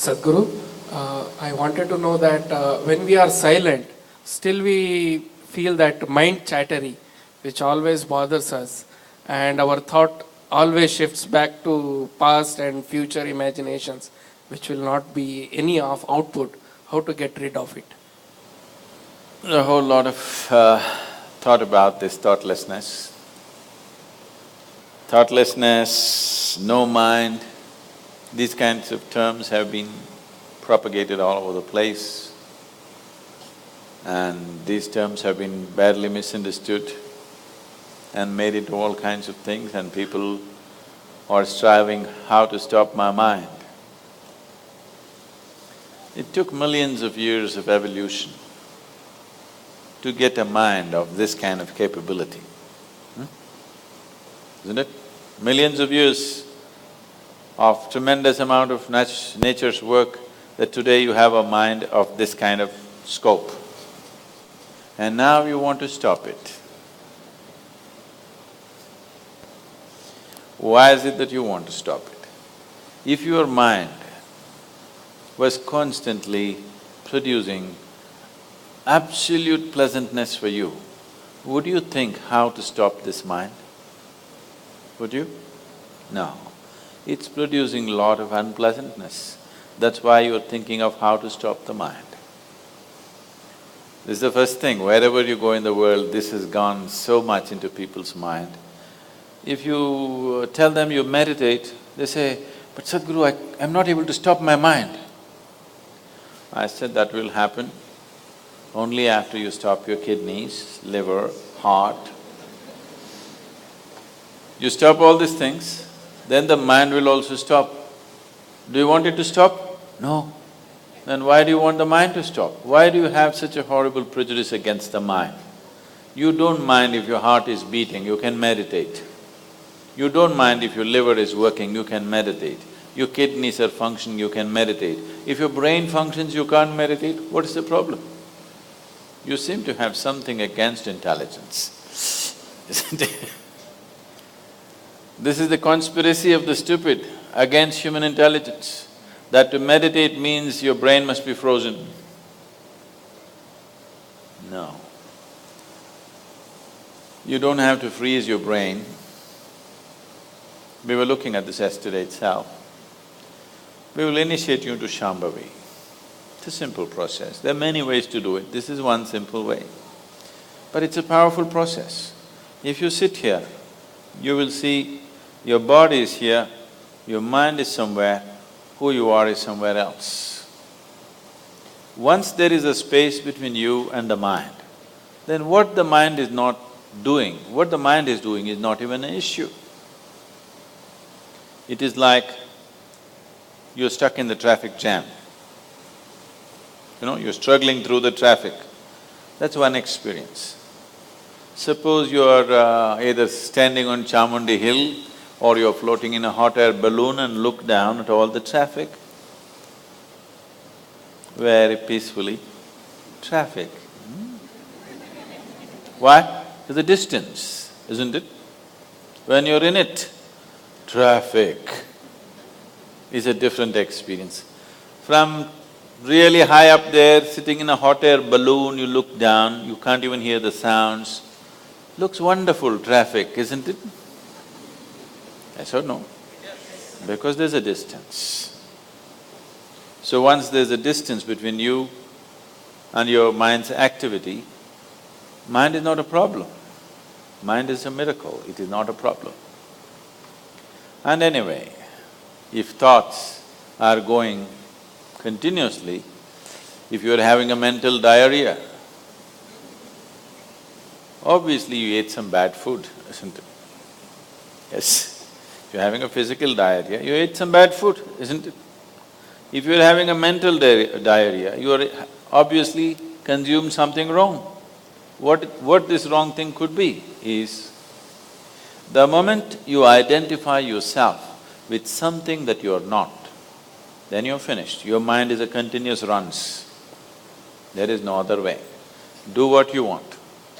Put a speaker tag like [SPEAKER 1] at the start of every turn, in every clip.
[SPEAKER 1] Sadhguru, I wanted to know that when we are silent, still we feel that mind chattery, which always bothers us, and our thought always shifts back to past and future imaginations, which will not be any of output. How to get rid of it?
[SPEAKER 2] A whole lot of thought about this thoughtlessness. Thoughtlessness, no mind, these kinds of terms have been propagated all over the place, and these terms have been badly misunderstood and made into all kinds of things, and people are striving how to stop my mind. It took millions of years of evolution to get a mind of this kind of capability, isn't it? Millions of years of tremendous amount of nature's work that today you have a mind of this kind of scope. And now you want to stop it. Why is it that you want to stop it? If your mind was constantly producing absolute pleasantness for you, would you think how to stop this mind? Would you? No. It's producing a lot of unpleasantness. That's why you're thinking of how to stop the mind. This is the first thing, wherever you go in the world, this has gone so much into people's mind. If you tell them you meditate, they say, "But Sadhguru, I'm not able to stop my mind." I said, that will happen only after you stop your kidneys, liver, heart. You stop all these things, then the mind will also stop. Do you want it to stop? No. Then why do you want the mind to stop? Why do you have such a horrible prejudice against the mind? You don't mind if your heart is beating, you can meditate. You don't mind if your liver is working, you can meditate. Your kidneys are functioning, you can meditate. If your brain functions, you can't meditate, what is the problem? You seem to have something against intelligence, isn't it? This is the conspiracy of the stupid against human intelligence, that to meditate means your brain must be frozen. No. You don't have to freeze your brain. We were looking at this yesterday itself. We will initiate you into Shambhavi. It's a simple process. There are many ways to do it, this is one simple way. But it's a powerful process. If you sit here, you will see your body is here, your mind is somewhere, who you are is somewhere else. Once there is a space between you and the mind, then what the mind is not doing, what the mind is doing is not even an issue. It is like you're stuck in the traffic jam. You're struggling through the traffic. That's one experience. Suppose you're either standing on Chamundi Hill or you're floating in a hot air balloon and look down at all the traffic. Very peacefully, traffic. Why? There's a distance, isn't it? When you're in it, traffic is a different experience. From really high up there, sitting in a hot air balloon, you look down, you can't even hear the sounds. Looks wonderful, traffic, isn't it? Yes or no? Because there's a distance. So once there's a distance between you and your mind's activity, mind is not a problem. Mind is a miracle, it is not a problem. And anyway, if thoughts are going continuously, if you're having a mental diarrhea, obviously you ate some bad food, isn't it? Yes. If you're having a physical diarrhea, you ate some bad food, isn't it? If you're having a mental diarrhea, you are obviously consumed something wrong. What this wrong thing could be is, the moment you identify yourself with something that you're not, then you're finished. Your mind is a continuous runs. There is no other way. Do what you want,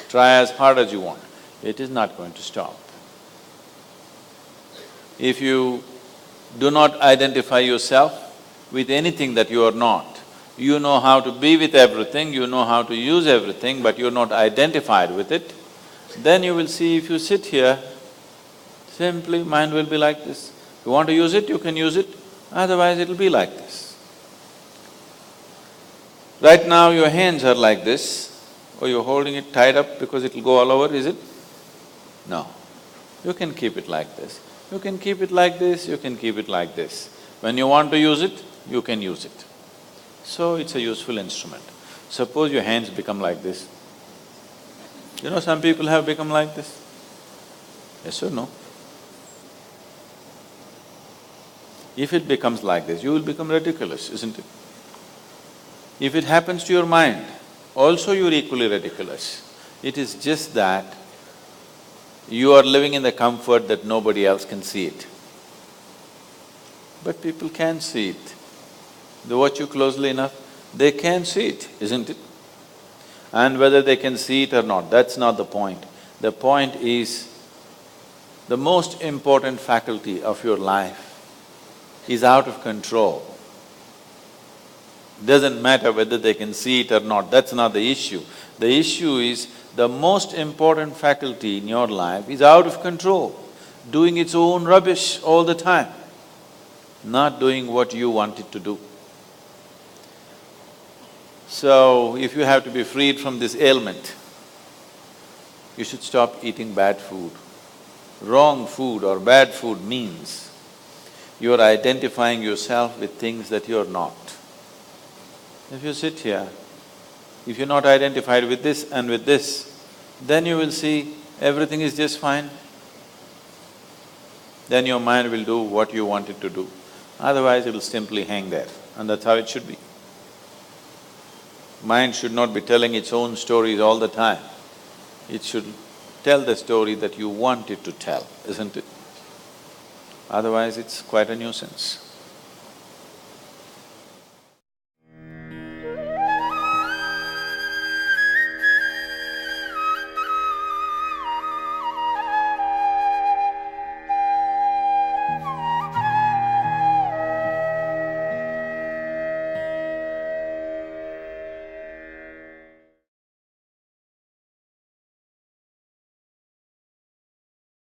[SPEAKER 2] try as hard as you want, it is not going to stop. If you do not identify yourself with anything that you are not. You know how to be with everything, you know how to use everything, but you're not identified with it, then you will see if you sit here, simply mind will be like this. You want to use it, you can use it, otherwise it'll be like this. Right now your hands are like this, or you're holding it tied up because it'll go all over, is it? No. You can keep it like this. You can keep it like this, you can keep it like this. When you want to use it, you can use it. So it's a useful instrument. Suppose your hands become like this. You know, some people have become like this. Yes or no? If it becomes like this, you will become ridiculous, isn't it? If it happens to your mind, also you're equally ridiculous. It is just that you are living in the comfort that nobody else can see it. But people can see it. They watch you closely enough, they can see it, isn't it? And whether they can see it or not, that's not the point. The point is, the most important faculty of your life is out of control. Doesn't matter whether they can see it or not, that's not the issue. The issue is, the most important faculty in your life is out of control, doing its own rubbish all the time, not doing what you want it to do. So, if you have to be freed from this ailment, you should stop eating bad food. Wrong food or bad food means you're identifying yourself with things that you're not. If you sit here, if you're not identified with this and with this, then you will see everything is just fine. Then your mind will do what you want it to do. Otherwise, it will simply hang there, and that's how it should be. Mind should not be telling its own stories all the time. It should tell the story that you want it to tell, isn't it? Otherwise, it's quite a nuisance.